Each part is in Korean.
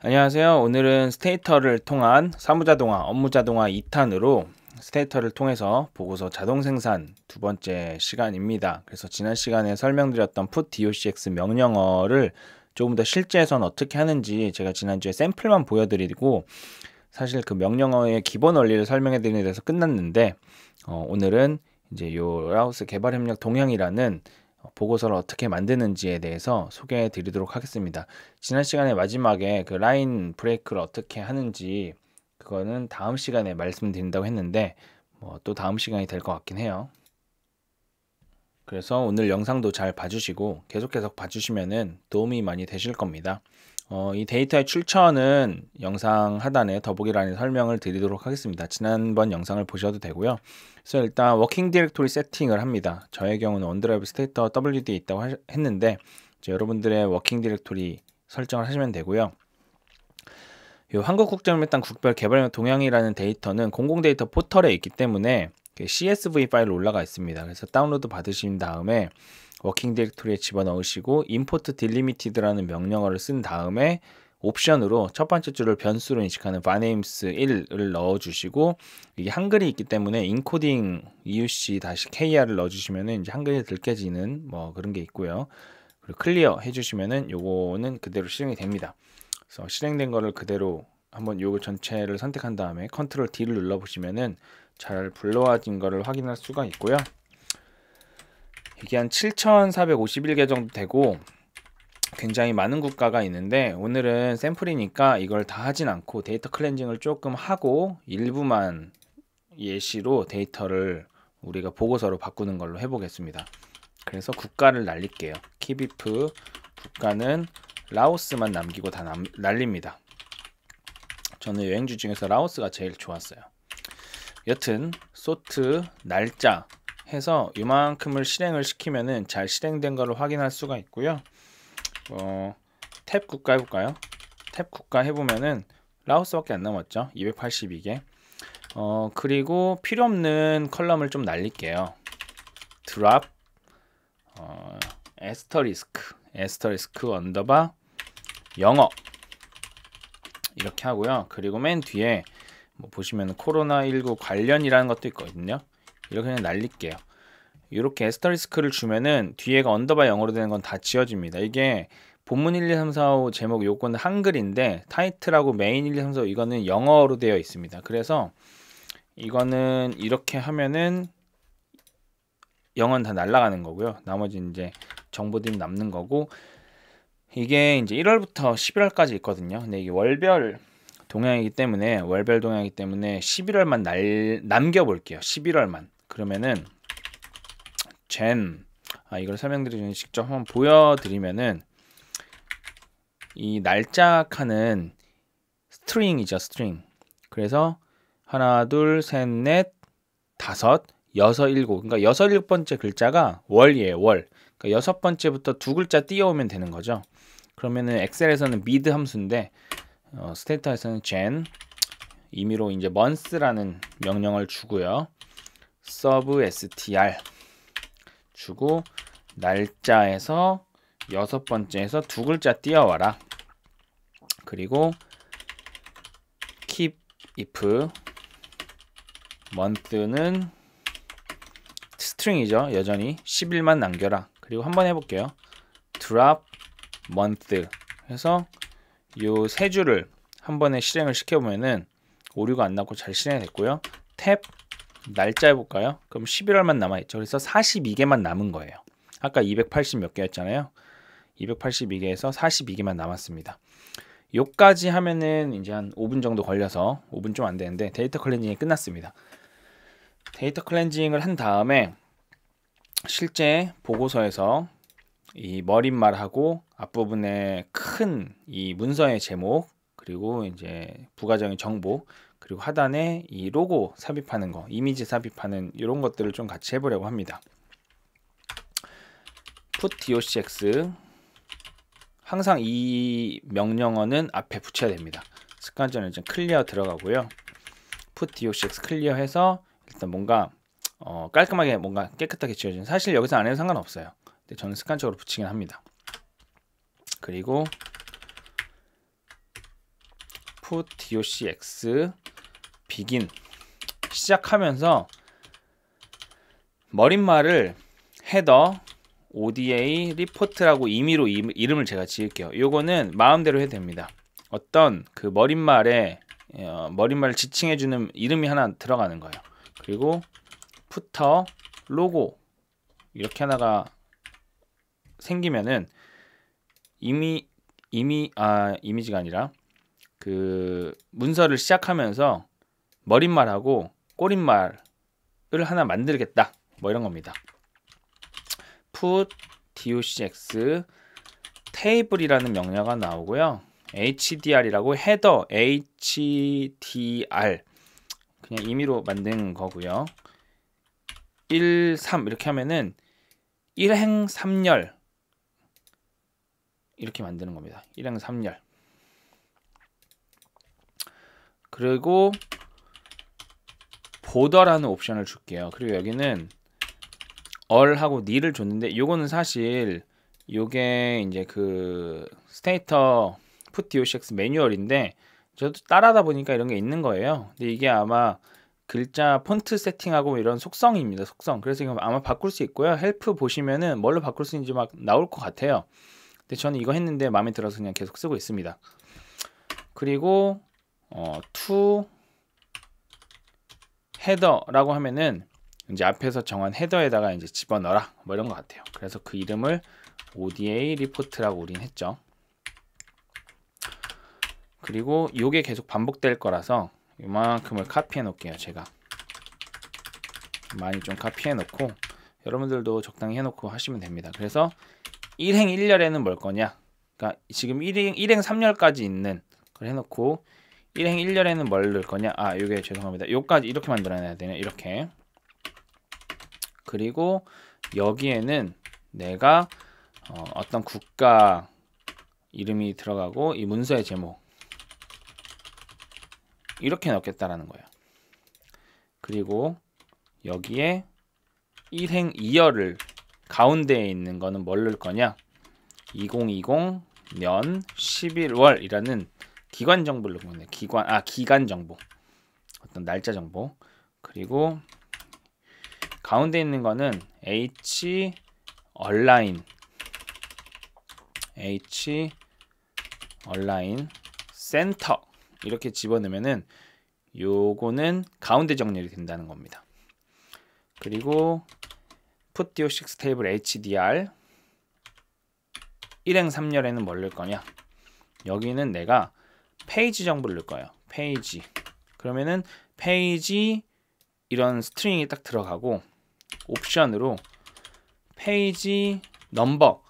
안녕하세요. 오늘은 스테이터를 통한 사무자동화, 업무자동화 2탄으로 스테이터를 통해서 보고서 자동 생산 두 번째 시간입니다. 그래서 지난 시간에 설명드렸던 put docx 명령어를 조금 더 실제에서는 어떻게 하는지 제가 지난주에 샘플만 보여드리고 사실 그 명령어의 기본 원리를 설명해드리는 데서 끝났는데 오늘은 이제 요 라오스 개발협력 동향이라는 보고서를 어떻게 만드는지에 대해서 소개해 드리도록 하겠습니다. 지난 시간에 마지막에 그 라인 브레이크를 어떻게 하는지 그거는 다음 시간에 말씀드린다고 했는데 또 다음 시간이 될 것 같긴 해요. 그래서 오늘 영상도 잘 봐주시고 계속해서 봐주시면은 도움이 많이 되실 겁니다. 이 데이터의 출처는 영상 하단에 더보기란에 설명을 드리도록 하겠습니다. 지난번 영상을 보셔도 되고요. 그래서 일단 워킹 디렉토리 세팅을 합니다. 저의 경우는 원드라이브 스테이터 WD에 있다고 했는데 이제 여러분들의 워킹 디렉토리 설정을 하시면 되고요. 이 한국국제협력단 국별 개발협력 동향이라는 데이터는 공공 데이터 포털에 있기 때문에 CSV 파일로 올라가 있습니다. 그래서 다운로드 받으신 다음에 워킹 디렉토리에 집어넣으시고 import delimmited라는 명령어를 쓴 다음에 옵션으로 첫 번째 줄을 변수로 인식하는 varnames 1을 넣어주시고 이게 한글이 있기 때문에 encoding euc-kr을 넣어주시면 이제 한글이 들깨지는 그런 게 있고요. 그리고 클리어 해주시면은 요거는 그대로 실행이 됩니다. 그래서 실행된 거를 그대로 한번 요거 전체를 선택한 다음에 컨트롤 D를 눌러 보시면은 잘 불러와진 거를 확인할 수가 있고요. 이게 한 7,451개 정도 되고 굉장히 많은 국가가 있는데 오늘은 샘플이니까 이걸 다 하진 않고 데이터 클렌징을 조금 하고 일부만 예시로 데이터를 우리가 보고서로 바꾸는 걸로 해보겠습니다. 그래서 국가를 날릴게요. 키비프 국가는 라오스만 남기고 다 날립니다. 저는 여행주 중에서 라오스가 제일 좋았어요. 여튼 소트 날짜 해서 이만큼을 실행을 시키면은 잘 실행된 거를 확인할 수가 있고요. 탭 국가 해볼까요? 탭 국가 해보면은 라오스밖에 안 남았죠. 282개. 그리고 필요 없는 컬럼을 좀 날릴게요. 드랍 에스터리스크 언더바 영어 이렇게 하고요. 그리고 맨 뒤에 보시면 코로나19 관련이라는 것도 있거든요. 이렇게 그냥 날릴게요. 이렇게 에스터리스크를 주면은 뒤에가 언더바 영어로 되는 건 다 지워집니다. 이게 본문 1, 2, 3, 4, 5 제목 요거는 한글인데 타이틀하고 메인 1, 2, 3, 4, 5 이거는 영어로 되어 있습니다. 그래서 이거는 이렇게 하면은 영어는 다 날아가는 거고요. 나머지 이제 정보들이 남는 거고 이게 이제 1월부터 11월까지 있거든요. 근데 이게 월별 동향이기 때문에 11월만 남겨볼게요. 11월만. 그러면은 이걸 설명드리기 전에 직접 한번 보여드리면은 이 날짜 칸은 스트링이죠. 스트링. 그래서 하나, 둘, 셋, 넷, 다섯, 여섯, 일곱. 그러니까 여섯, 일곱 번째 글자가 월이에요. 월. 그러니까 여섯 번째부터 두 글자 띄워오면 되는 거죠. 그러면은 엑셀에서는 mid 함수인데 스테이터에서는 임의로 이제 month라는 명령을 주고요. sub str 주고 날짜에서 여섯 번째에서 두 글자 띄워와라. 그리고 keep if month는 스트링이죠. 여전히 10일만 남겨라. 그리고 한번 해볼게요. drop month 해서 요 세 줄을 한 번에 실행을 시켜보면은 오류가 안 나고 잘 실행이 됐고요. 탭 날짜 해볼까요? 그럼 11월만 남아있죠. 그래서 42개만 남은 거예요. 아까 280 몇 개였잖아요. 282개에서 42개만 남았습니다. 요까지 하면은 이제 한 5분 정도 걸려서 5분 좀 안 되는데 데이터 클렌징이 끝났습니다. 데이터 클렌징을 한 다음에 실제 보고서에서 이 머릿말하고 앞부분에 큰 이 문서의 제목 그리고 이제 부가적인 정보 그리고 하단에 이 로고 삽입하는 거 이미지 삽입하는 이런 것들을 좀 같이 해보려고 합니다. put docx 항상 이 명령어는 앞에 붙여야 됩니다. 습관적으로 이제 클리어 들어가고요. put docx 클리어 해서 일단 뭔가 깔끔하게 뭔가 깨끗하게 지워지는 사실 여기서 안 해도 상관없어요. 근데 저는 습관적으로 붙이긴 합니다. 그리고 put docx begin 시작하면서 머릿말을 header oda report라고 임의로 이름을 제가 지을게요. 요거는 마음대로 해도 됩니다. 어떤 그 머릿말을 지칭해주는 이름이 하나 들어가는 거예요. 그리고 footer 로고 이렇게 하나가 생기면은 이미지가 아니라 그 문서를 시작하면서 머릿말하고 꼬릿말을 하나 만들겠다 뭐 이런 겁니다. put docx table이라는 명령어가 나오고요. hdr이라고 header hdr 그냥 임의로 만든 거고요. 1, 3 이렇게 하면은 1행 3열 이렇게 만드는 겁니다. 1행 3열. 그리고 border라는 옵션을 줄게요. 그리고 여기는 all하고 nil을 줬는데 요거는 사실 요게 이제 그 스테이터 put docx 매뉴얼인데 저도 따라하다 보니까 이런 게 있는 거예요. 근데 이게 아마 글자 폰트 세팅하고 이런 속성입니다. 속성. 그래서 이거 아마 바꿀 수 있고요. 헬프 보시면은 뭘로 바꿀 수 있는지 막 나올 것 같아요. 근데 저는 이거 했는데 마음에 들어서 그냥 계속 쓰고 있습니다. 그리고 to header라고 하면은 이제 앞에서 정한 헤더에다가 이제 집어넣어라 뭐 이런 것 같아요. 그래서 그 이름을 oda report라고 우린 했죠. 그리고 요게 계속 반복될 거라서 이만큼을 카피해 놓을게요. 제가 많이 좀 카피해 놓고 여러분들도 적당히 해 놓고 하시면 됩니다. 그래서 1행 1열에는 뭘 거냐, 그러니까 지금 1행 3열까지 있는 걸 해놓고 1행 1열에는 뭘 넣을 거냐, 요게 죄송합니다. 요까지 이렇게 만들어놔야 되네. 이렇게. 그리고 여기에는 내가 어떤 국가 이름이 들어가고 이 문서의 제목 이렇게 넣겠다라는 거예요. 그리고 여기에 1행 2열을 가운데에 있는 거는 뭘 넣을 거냐, 2020년 11월이라는 기관 정보를 넣는 거예요. 기간 정보, 어떤 날짜 정보. 그리고 가운데 있는 거는 H align center 이렇게 집어넣으면은 요거는 가운데 정렬이 된다는 겁니다. 그리고 put docx table hdr 1행 3열에는 뭘 넣을 거냐, 여기는 내가 페이지 정보를 넣을 거예요. 페이지. 그러면은 페이지 이런 스트링이 딱 들어가고 옵션으로 페이지 넘버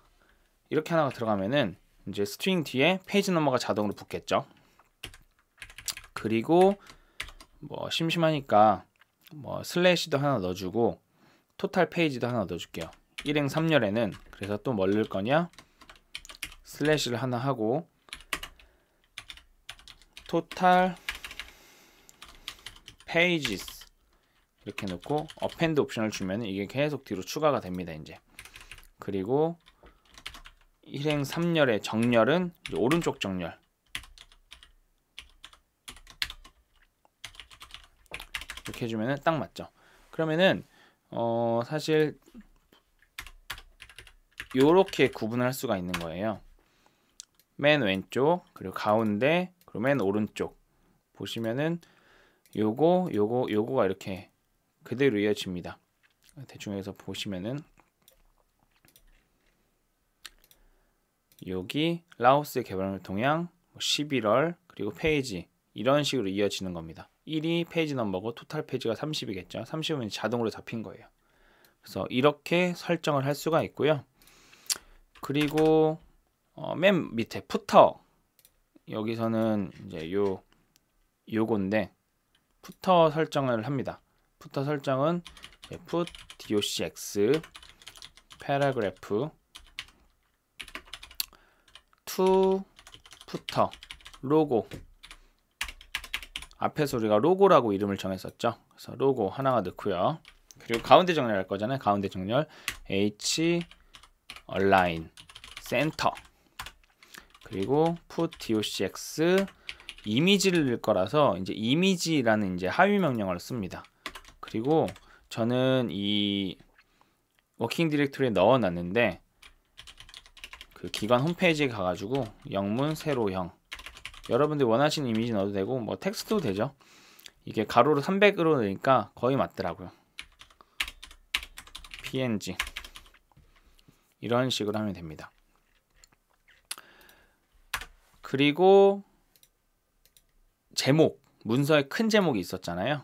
이렇게 하나가 들어가면은 이제 스트링 뒤에 페이지 넘버가 자동으로 붙겠죠. 그리고 뭐 심심하니까 뭐 슬래시도 하나 넣어주고 토탈 페이지도 하나 넣어줄게요. 1행 3열에는 그래서 또 뭘 넣을 거냐, 슬래시를 하나 하고 토탈 페이지스 이렇게 넣고 어펜드 옵션을 주면 이게 계속 뒤로 추가가 됩니다. 이제 그리고 1행 3열의 정렬은 오른쪽 정렬 이렇게 해주면은 딱 맞죠. 그러면은 사실 요렇게 구분을 할 수가 있는 거예요. 맨 왼쪽, 그리고 가운데, 그리고 맨 오른쪽 보시면은 요거가 이렇게 그대로 이어집니다. 대충 해서 보시면은 여기 라오스의 개발 동향 11월 그리고 페이지 이런 식으로 이어지는 겁니다. 1이 페이지 넘버고 토탈 페이지가 30이겠죠. 30은 자동으로 잡힌 거예요. 그래서 이렇게 설정을 할 수가 있고요. 그리고 맨 밑에 푸터, 여기서는 이제 요건데 푸터 설정을 합니다. 푸터 설정은 put docx paragraph to footer 로고, 앞에서 우리가 로고라고 이름을 정했었죠. 그래서 로고 하나가 넣고요. 그리고 가운데 정렬할 거잖아요. 가운데 정렬 H align center 그리고 put docx 이미지를 넣을 거라서 이제 이미지라는 이제 하위 명령어를 씁니다. 그리고 저는 이 워킹 디렉토리에 넣어 놨는데 그 기관 홈페이지에 가가지고 영문 세로형, 여러분들 원하시는 이미지 넣어도 되고 뭐 텍스트도 되죠. 이게 가로로 300으로 넣으니까 거의 맞더라고요. png 이런 식으로 하면 됩니다. 그리고 제목, 문서에 큰 제목이 있었잖아요.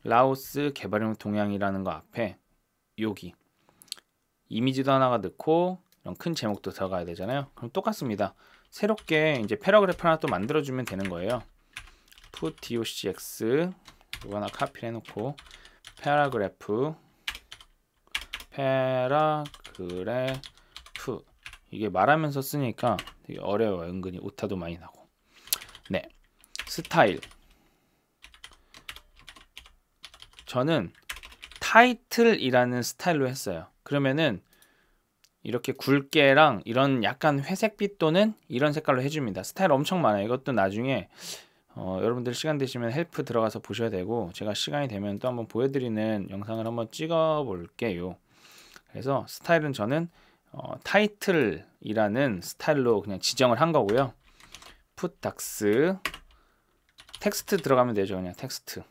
라오스 개발용 동향이라는 거 앞에 여기 이미지도 하나가 넣고 이런 큰 제목도 들어가야 되잖아요. 그럼 똑같습니다. 새롭게 이제 패러그래프 하나 또 만들어주면 되는 거예요. put docx 이거 하나 카피를 해놓고 패러그래프 이게 말하면서 쓰니까 되게 어려워요. 은근히 오타도 많이 나고. 네, 스타일. 저는 타이틀이라는 스타일로 했어요. 그러면은 이렇게 굵게랑 이런 약간 회색빛 또는 이런 색깔로 해줍니다. 스타일 엄청 많아요. 이것도 나중에 여러분들 시간 되시면 헬프 들어가서 보셔야 되고, 제가 시간이 되면 또 한번 보여드리는 영상을 한번 찍어 볼게요. 그래서 스타일은 저는 타이틀이라는 스타일로 그냥 지정을 한 거고요. put docs 텍스트 들어가면 되죠. 그냥 텍스트.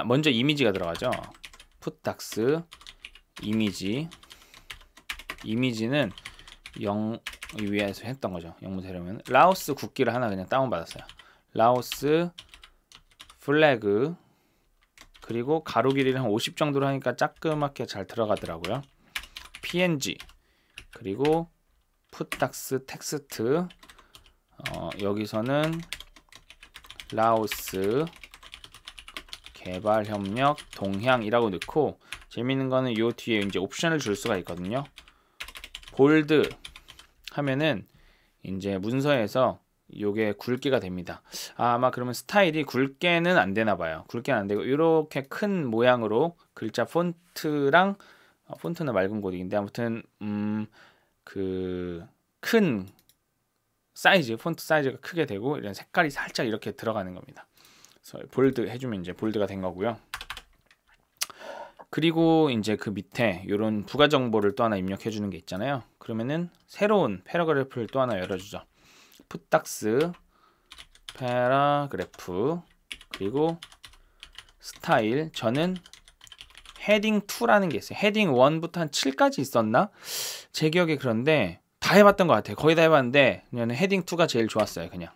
먼저 이미지가 들어가죠. put docs 이미지는 위에서 했던 거죠. 영문세로면 라오스 국기를 하나 그냥 다운 받았어요. 라오스 플래그, 그리고 가로 길이를 한 50 정도로 하니까 자그맣게 잘 들어가더라고요. png, 그리고 put docs 텍스트, 여기서는 라오스 개발협력 동향이라고 넣고, 재밌는 거는 요 뒤에 이제 옵션을 줄 수가 있거든요. 볼드 하면은 이제 문서에서 요게 굵게가 됩니다. 아마 그러면 스타일이 굵게는 안 되나 봐요. 굵게는 안 되고 이렇게 큰 모양으로 글자 폰트랑 폰트는 맑은 고딕인데 아무튼 그 큰 사이즈, 폰트 사이즈가 크게 되고 이런 색깔이 살짝 이렇게 들어가는 겁니다. 그래서 볼드 해주면 이제 볼드가 된 거고요. 그리고 이제 그 밑에 이런 부가 정보를 또 하나 입력해 주는 게 있잖아요. 그러면은 새로운 패러그래프를 또 하나 열어주죠. put docs 패러그래프, 그리고 스타일. 저는 헤딩 2라는 게 있어요. 헤딩 1부터 한 7까지 있었나? 제 기억에 그런데 다 해봤던 것 같아요. 거의 다 해봤는데 그냥 헤딩 2가 제일 좋았어요. 그냥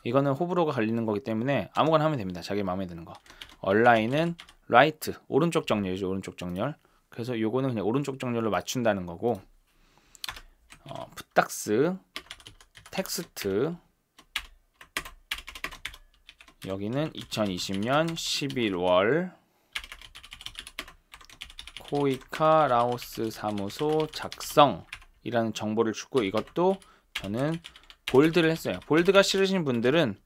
이거는 호불호가 갈리는 거기 때문에 아무거나 하면 됩니다. 자기 마음에 드는 거. 얼라인은 라이트, 오른쪽 정렬이죠. 오른쪽 정렬. 그래서 요거는 그냥 오른쪽 정렬로 맞춘다는 거고, put docs 텍스트, 여기는 2020년 11월 코이카 라오스 사무소 작성이라는 정보를 주고, 이것도 저는 볼드를 했어요. 볼드가 싫으신 분들은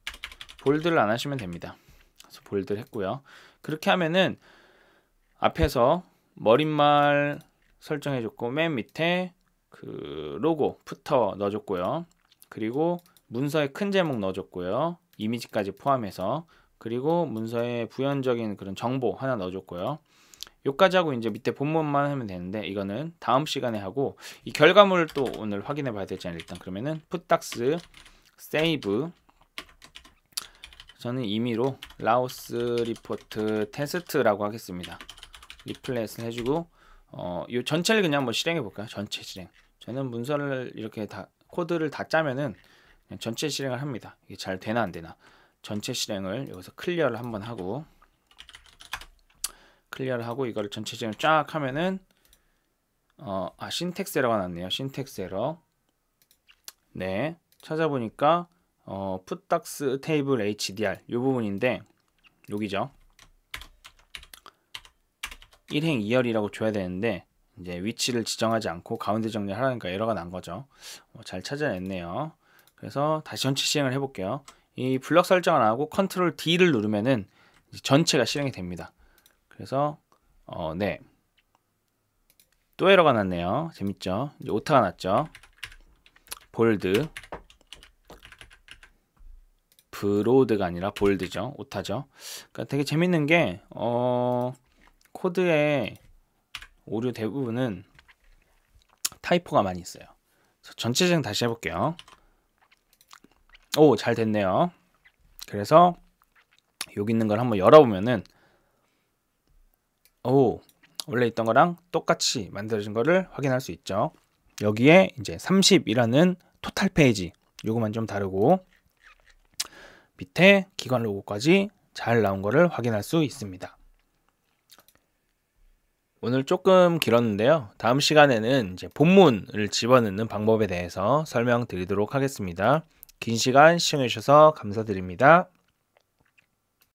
볼드를 안 하시면 됩니다. 그래서 볼드를 했고요. 그렇게 하면은 앞에서 머릿말 설정해줬고, 맨 밑에 그 로고 푸터 넣어줬고요. 그리고 문서에 큰 제목 넣어줬고요. 이미지까지 포함해서. 그리고 문서에 부연적인 그런 정보 하나 넣어줬고요. 요까지 하고 이제 밑에 본문만 하면 되는데, 이거는 다음 시간에 하고, 이 결과물을 또 오늘 확인해 봐야 되잖아요. 일단 그러면은 put docs save, 저는 임의로 라오스 리포트 테스트라고 하겠습니다. 리플레이스를 해주고, 요 전체를 그냥 한번 실행해 볼까요? 전체 실행. 저는 문서를 이렇게 다 코드를 다 짜면은 그냥 전체 실행을 합니다. 이게 잘 되나 안 되나. 전체 실행을 여기서 클리어를 한번 하고, 클리어를 하고 이거를 전체 실행 쫙 하면은 신텍스 에러가 났네요. 신텍스 에러. 네, 찾아보니까 put docs table hdr 요 부분인데, 여기죠. 1행 2열이라고 줘야 되는데 이제 위치를 지정하지 않고 가운데 정렬하라니까 에러가 난 거죠. 잘 찾아냈네요. 그래서 다시 전체 실행을 해볼게요. 이 블럭 설정을 안 하고 컨트롤 D를 누르면은 전체가 실행이 됩니다. 그래서 네, 또 에러가 났네요. 재밌죠? 이제 오타가 났죠. 볼드 브로드가 아니라 볼드죠. 오타죠. 그러니까 되게 재밌는 게 코드의 오류 대부분은 타이포가 많이 있어요. 전체적인 다시 해볼게요. 오, 잘 됐네요. 그래서 여기 있는 걸 한번 열어보면은 오, 원래 있던 거랑 똑같이 만들어진 거를 확인할 수 있죠. 여기에 이제 30이라는 토탈 페이지, 요거만 좀 다르고 밑에 기관 로고까지 잘 나온 거를 확인할 수 있습니다. 오늘 조금 길었는데요. 다음 시간에는 이제 본문을 집어넣는 방법에 대해서 설명드리도록 하겠습니다. 긴 시간 시청해 주셔서 감사드립니다.